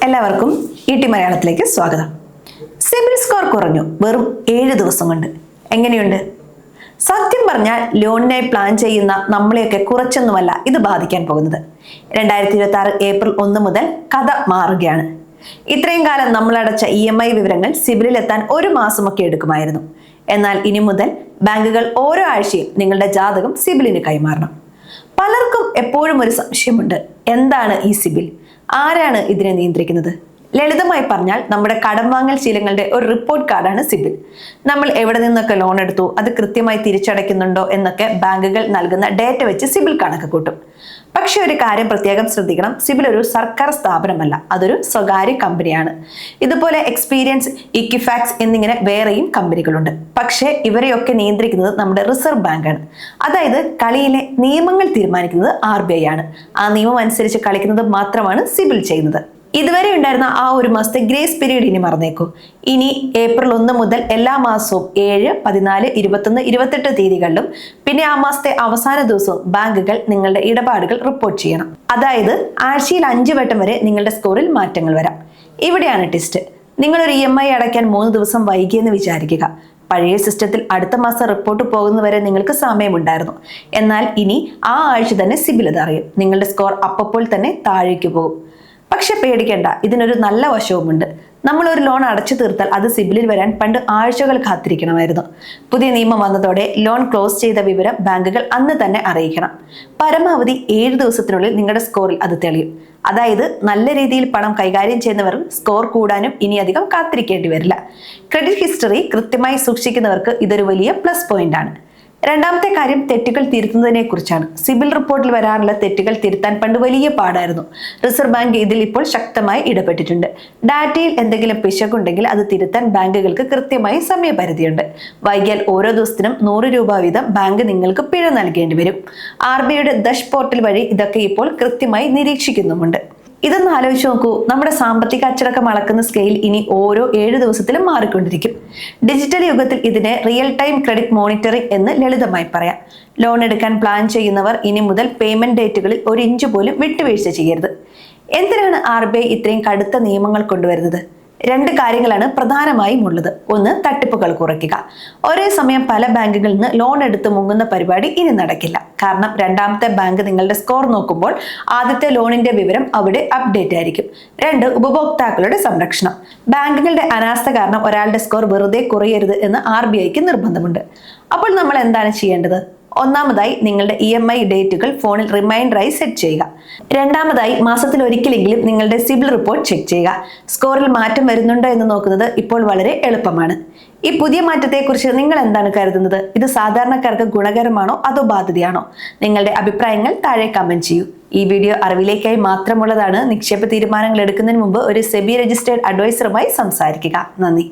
എല്ലാവർക്കും ഈട്ടി മലയാളത്തിലേക്ക് സ്വാഗതം. സിബിൽ സ്കോർ കുറഞ്ഞു വെറും 7 ദിവസം കൊണ്ട്. എങ്ങനെയുണ്ട്? സത്യം പറഞ്ഞാൽ ലോണിനായി പ്ലാൻ ചെയ്യുന്ന നമ്മളെയൊക്കെ കുറച്ചൊന്നുമല്ല ഇത് ബാധിക്കാൻ പോകുന്നത്. 2026 ഏപ്രിൽ 1 മുതൽ കഥ മാറുകയാണ്. ഇത്രയും കാലം നമ്മൾ അടച്ച EMI വിവരങ്ങൾ സിബിലിൽ എത്താൻ 1 മാസമൊക്കെ എടുക്കുമായിരുന്നു. എന്നാൽ ഇനി മുതൽ ബാങ്കുകൾ ഓരോ ആഴ്ചയും നിങ്ങളുടെ ജാതകം സിബിലിന് കൈമാറണം. പലർക്കും എപ്പോഴും ഒരു സംശയമുണ്ട്, എന്താണ് ഈ സിബിൽ? ആരാണ് ഇതിനെ നിയന്ത്രിക്കുന്നത്? ലളിതമായി പറഞ്ഞാൽ നമ്മുടെ കടം വാങ്ങൽ ശീലങ്ങളുടെ ഒരു റിപ്പോർട്ട് കാർഡാണ് സിബിൽ. നമ്മൾ എവിടെ നിന്നൊക്കെ ലോൺ എടുത്തു, അത് കൃത്യമായി തിരിച്ചടയ്ക്കുന്നുണ്ടോ എന്നൊക്കെ ബാങ്കുകൾ നൽകുന്ന ഡേറ്റ വെച്ച് സിബിൽ കണക്ക് കൂട്ടും. പക്ഷെ ഒരു കാര്യം പ്രത്യേകം ശ്രദ്ധിക്കണം, സിബിൽ ഒരു സർക്കാർ സ്ഥാപനമല്ല, അതൊരു സ്വകാര്യ കമ്പനിയാണ്. ഇതുപോലെ എക്സ്പീരിയൻസ്, ഇക്വിഫാക്സ് എന്നിങ്ങനെ വേറെയും കമ്പനികളുണ്ട്. പക്ഷേ ഇവരെയൊക്കെ നിയന്ത്രിക്കുന്നത് നമ്മുടെ റിസർവ് ബാങ്കാണ്. അതായത് കളിയിലെ നിയമങ്ങൾ തീരുമാനിക്കുന്നത് RBI ആണ്. ആ നിയമം അനുസരിച്ച് കളിക്കുന്നത് മാത്രമാണ് സിബിൽ ചെയ്യുന്നത്. ഇതുവരെ ഉണ്ടായിരുന്ന ആ 1 മാസത്തെ ഗ്രേസ് പീരീഡ് ഇനി മറന്നേക്കൂ. ഇനി ഏപ്രിൽ 1 മുതൽ എല്ലാ മാസവും 7, 14, 21, 28 തീയതികളിലും പിന്നെ ആ മാസത്തെ അവസാന ദിവസവും ബാങ്കുകൾ നിങ്ങളുടെ ഇടപാടുകൾ റിപ്പോർട്ട് ചെയ്യണം. അതായത് ആഴ്ചയിൽ 5 വട്ടം വരെ നിങ്ങളുടെ സ്കോറിൽ മാറ്റങ്ങൾ വരാം. ഇവിടെയാണ് ടെസ്റ്റ്. നിങ്ങളൊരു EMI അടയ്ക്കാൻ 3 ദിവസം വൈകിയെന്ന് വിചാരിക്കുക. പഴയ സിസ്റ്റത്തിൽ അടുത്ത മാസം റിപ്പോർട്ട് പോകുന്നവരെ നിങ്ങൾക്ക് സമയമുണ്ടായിരുന്നു. എന്നാൽ ഇനി ആ ആഴ്ച തന്നെ സിബിൽ അതറിയും. നിങ്ങളുടെ സ്കോർ അപ്പോൾ തന്നെ താഴേക്ക് പോകും. പക്ഷെ പേടിക്കേണ്ട, ഇതിനൊരു നല്ല വശവുമുണ്ട്. നമ്മൾ ഒരു ലോൺ അടച്ചു തീർത്താൽ അത് സിബിലിൽ വരാൻ പണ്ട് ആഴ്ചകൾ കാത്തിരിക്കണമായിരുന്നു. പുതിയ നിയമം വന്നതോടെ ലോൺ ക്ലോസ് ചെയ്ത വിവരം ബാങ്കുകൾ അന്ന് തന്നെ അറിയിക്കണം. പരമാവധി 7 ദിവസത്തിനുള്ളിൽ നിങ്ങളുടെ സ്കോറിൽ അത് തെളിയും. അതായത് നല്ല രീതിയിൽ പണം കൈകാര്യം ചെയ്യുന്നവർ സ്കോർ കൂടാനും ഇനി അധികം കാത്തിരിക്കേണ്ടി വരില്ല. ക്രെഡിറ്റ് ഹിസ്റ്ററി കൃത്യമായി സൂക്ഷിക്കുന്നവർക്ക് ഇതൊരു വലിയ പ്ലസ് പോയിന്റ് ആണ്. രണ്ടാമത്തെ കാര്യം തെറ്റുകൾ തിരുത്തുന്നതിനെ കുറിച്ചാണ്. സിബിൽ റിപ്പോർട്ടിൽ വരാനുള്ള തെറ്റുകൾ തിരുത്താൻ പണ്ട് വലിയ പാടായിരുന്നു. റിസർവ് ബാങ്ക് ഇതിൽ ഇപ്പോൾ ശക്തമായി ഇടപെട്ടിട്ടുണ്ട്. ഡാറ്റയിൽ എന്തെങ്കിലും പിശകുണ്ടെങ്കിൽ അത് തിരുത്താൻ ബാങ്കുകൾക്ക് കൃത്യമായി സമയപരിധിയുണ്ട്. വൈകിയാൽ ഓരോ ദിവസത്തിനും 100 രൂപ വീതം ബാങ്ക് നിങ്ങൾക്ക് പിഴ നൽകേണ്ടി വരും. RBIയുടെ ദഷ് പോർട്ടൽ വഴി ഇതൊക്കെ ഇപ്പോൾ കൃത്യമായി നിരീക്ഷിക്കുന്നുമുണ്ട്. ഇതൊന്ന് ആലോചിച്ച് നോക്കൂ, നമ്മുടെ സാമ്പത്തിക അച്ചടക്കം അളക്കുന്ന സ്കെയിൽ ഇനി ഓരോ 7 ദിവസത്തിലും മാറിക്കൊണ്ടിരിക്കും. ഡിജിറ്റൽ യുഗത്തിൽ ഇതിനെ റിയൽ ടൈം ക്രെഡിറ്റ് മോണിറ്ററിംഗ് എന്ന് ലളിതമായി പറയാം. ലോൺ എടുക്കാൻ പ്ലാൻ ചെയ്യുന്നവർ ഇനി മുതൽ പേയ്മെന്റ് ഡേറ്റുകളിൽ 1 ഇഞ്ച് പോലും വിട്ടുവീഴ്ച ചെയ്യരുത്. എന്തിനാണ് RBI ഇത്രയും കടുത്ത നിയമങ്ങൾ കൊണ്ടുവരുന്നത്? 2 കാര്യങ്ങളാണ് പ്രധാനമായും ഉള്ളത്. ഒന്ന്, തട്ടിപ്പുകൾ കുറയ്ക്കുക. ഒരേ സമയം പല ബാങ്കുകളിൽ നിന്ന് ലോൺ എടുത്ത് മുങ്ങുന്ന പരിപാടി ഇനി നടക്കില്ല. കാരണം രണ്ടാമത്തെ ബാങ്ക് നിങ്ങളുടെ സ്കോർ നോക്കുമ്പോൾ ആദ്യത്തെ ലോണിന്റെ വിവരം അവിടെ അപ്ഡേറ്റ് ആയിരിക്കും. 2, ഉപഭോക്താക്കളുടെ സംരക്ഷണം. ബാങ്കുകളുടെ അനാസ്ഥ കാരണം ഒരാളുടെ സ്കോർ വെറുതെ കുറയരുത് എന്ന് RBIക്ക് നിർബന്ധമുണ്ട്. അപ്പോൾ നമ്മൾ എന്താണ് ചെയ്യേണ്ടത്? ഒന്നാമതായി, നിങ്ങളുടെ EMI ഡേറ്റുകൾ ഫോണിൽ റിമൈൻഡറായി സെറ്റ് ചെയ്യുക. രണ്ടാമതായി, മാസത്തിൽ ഒരിക്കലെങ്കിലും നിങ്ങളുടെ സിബിൽ റിപ്പോർട്ട് ചെക്ക് ചെയ്യുക. സ്കോറിൽ മാറ്റം വരുന്നുണ്ടോ എന്ന് നോക്കുന്നത് ഇപ്പോൾ വളരെ എളുപ്പമാണ്. ഈ പുതിയ മാറ്റത്തെക്കുറിച്ച് നിങ്ങൾ എന്താണ് കരുതുന്നത്? ഇത് സാധാരണക്കാർക്ക് ഗുണകരമാണോ അതോ ബാധ്യതയാണോ? നിങ്ങളുടെ അഭിപ്രായങ്ങൾ താഴെ കമന്റ് ചെയ്യൂ. ഈ വീഡിയോ അറിവിലേക്കായി മാത്രമുള്ളതാണ്. നിക്ഷേപ തീരുമാനങ്ങൾ എടുക്കുന്നതിന് മുമ്പ് ഒരു സെബി രജിസ്ട്രേഡ് അഡ്വൈസറുമായി സംസാരിക്കുക. നന്ദി.